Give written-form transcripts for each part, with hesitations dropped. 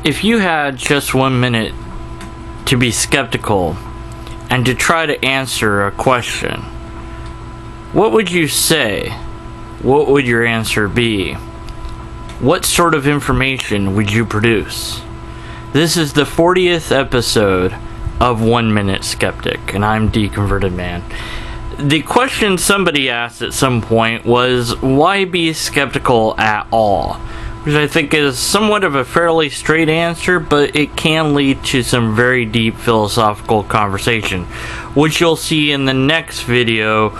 If you had just 1 minute to be skeptical and to try to answer a question, what would you say? What would your answer be? What sort of information would you produce? This is the 40th episode of One Minute Skeptic, and I'm Deconverted Man. The question somebody asked at some point was, why be skeptical at all? Which I think is somewhat of a fairly straight answer, but it can lead to some very deep philosophical conversation, which you'll see in the next video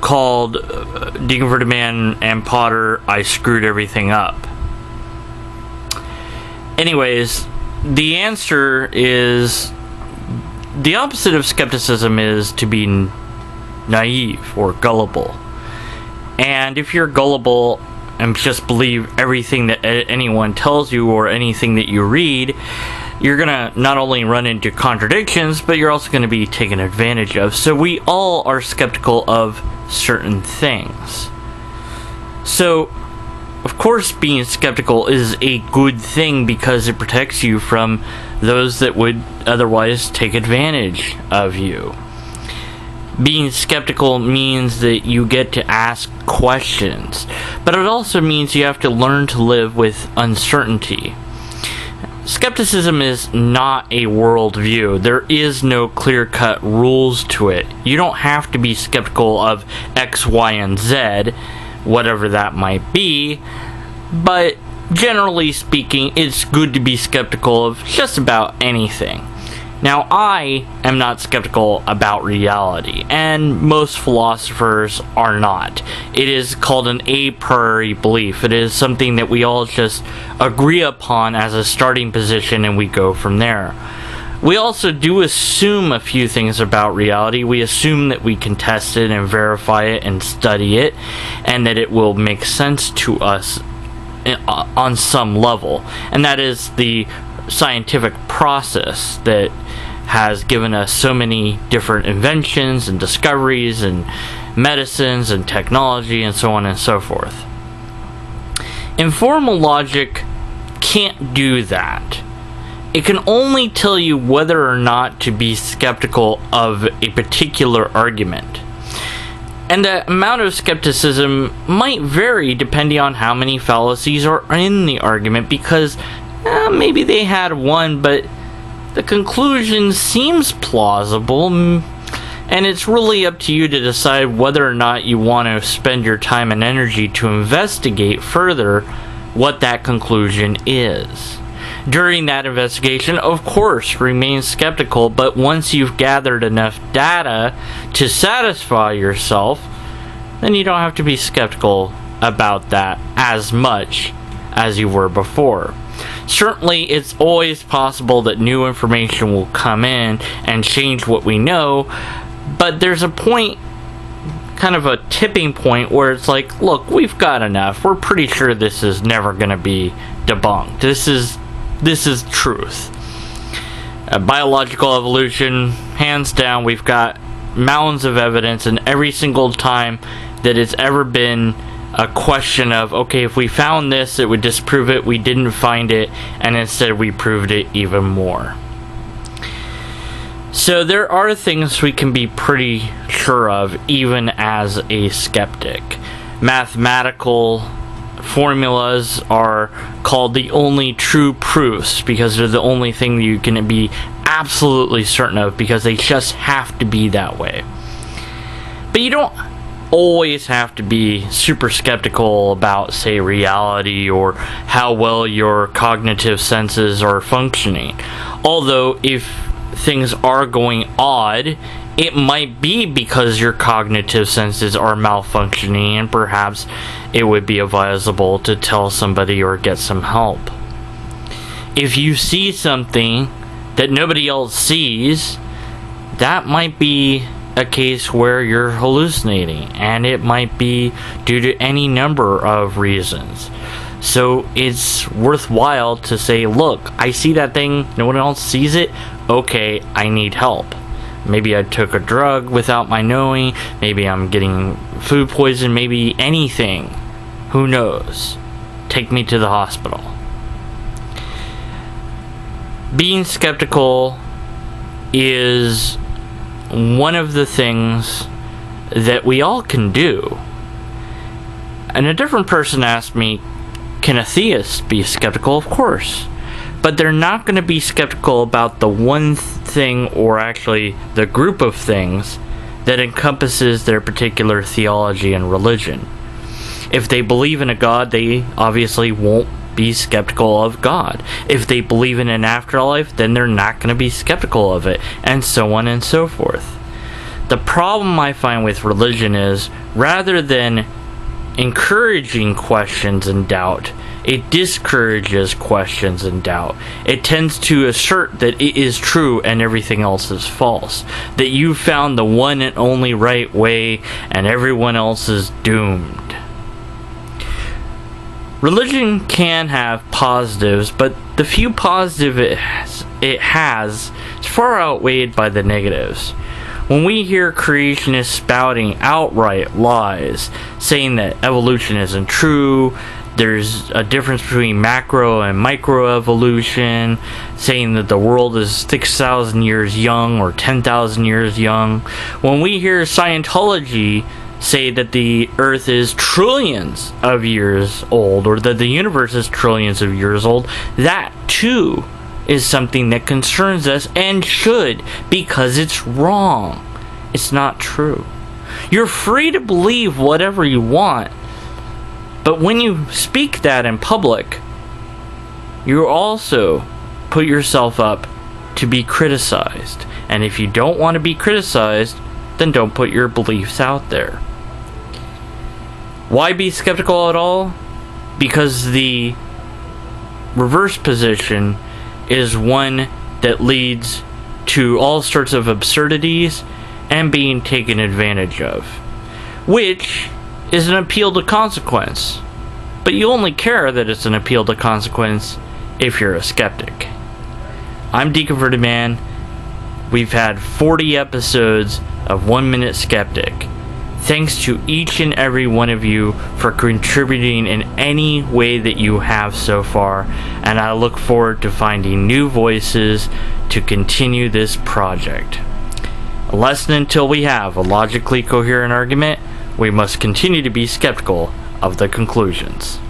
called Deconverted Man and Potter, I Screwed Everything Up. Anyways, the answer is, the opposite of skepticism is to be naive or gullible. And if you're gullible and just believe everything that anyone tells you or anything that you read, you're gonna not only run into contradictions, but you're also gonna be taken advantage of. So we all are skeptical of certain things. So, of course, being skeptical is a good thing because it protects you from those that would otherwise take advantage of you. Being skeptical means that you get to ask questions, but it also means you have to learn to live with uncertainty. Skepticism is not a worldview. There is no clear-cut rules to it. You don't have to be skeptical of X, Y, and Z, whatever that might be, but generally speaking, it's good to be skeptical of just about anything. Now, I am not skeptical about reality, and most philosophers are not. It is called an a priori belief. It is something that we all just agree upon as a starting position, and we go from there. We also do assume a few things about reality. We assume that we can test it and verify it and study it, and that it will make sense to us on some level. And that is the scientific process that has given us so many different inventions and discoveries and medicines and technology and so on and so forth. Informal logic can't do that. It can only tell you whether or not to be skeptical of a particular argument. And the amount of skepticism might vary depending on how many fallacies are in the argument, because maybe they had one, but the conclusion seems plausible, and it's really up to you to decide whether or not you want to spend your time and energy to investigate further what that conclusion is. During that investigation, of course, remain skeptical, but once you've gathered enough data to satisfy yourself, then you don't have to be skeptical about that as much as you were before. Certainly, it's always possible that new information will come in and change what we know, but there's a point, kind of a tipping point, where it's like, look, we've got enough. We're pretty sure this is never going to be debunked. This is truth. Biological evolution, hands down, we've got mounds of evidence, and every single time that it's ever been a question of, okay, if we found this, it would disprove it, we didn't find it, and instead we proved it even more. So there are things we can be pretty sure of, even as a skeptic. Mathematical formulas are called the only true proofs because they're the only thing you can be absolutely certain of, because they just have to be that way. But you don't always have to be super skeptical about, say, reality or how well your cognitive senses are functioning. Although, if things are going odd, it might be because your cognitive senses are malfunctioning, and perhaps it would be advisable to tell somebody or get some help. If you see something that nobody else sees, that might be a case where you're hallucinating, and it might be due to any number of reasons. So it's worthwhile to say, look, I see that thing, no one else sees it, okay, I need help. Maybe I took a drug without my knowing, maybe I'm getting food poison, maybe anything. Who knows? Take me to the hospital. being skeptical is one of the things that we all can do. And a different person asked me, can a theist be skeptical? Of course. But they're not going to be skeptical about the one thing, or actually the group of things, that encompasses their particular theology and religion. If they believe in a God, they obviously won't be skeptical of God. If they believe in an afterlife, then they're not going to be skeptical of it, and so on and so forth. The problem I find with religion is, rather than encouraging questions and doubt, it discourages questions and doubt. It tends to assert that it is true and everything else is false. That you found the one and only right way and everyone else is doomed. Religion can have positives, but the few positives it has is far outweighed by the negatives. When we hear creationists spouting outright lies, saying that evolution isn't true, there's a difference between macro and microevolution, saying that the world is 6,000 years young or 10,000 years young. When we hear Scientology say that the Earth is trillions of years old, or that the universe is trillions of years old, that too is something that concerns us and should, because it's wrong. It's not true. You're free to believe whatever you want, but when you speak that in public, you also put yourself up to be criticized. And if you don't want to be criticized, then don't put your beliefs out there. Why be skeptical at all? Because the reverse position is one that leads to all sorts of absurdities and being taken advantage of, which is an appeal to consequence. But you only care that it's an appeal to consequence if you're a skeptic. I'm Deconverted Man. We've had 40 episodes of 1 Minute Skeptic. Thanks to each and every one of you for contributing in any way that you have so far, and I look forward to finding new voices to continue this project. Unless and until we have a logically coherent argument, we must continue to be skeptical of the conclusions.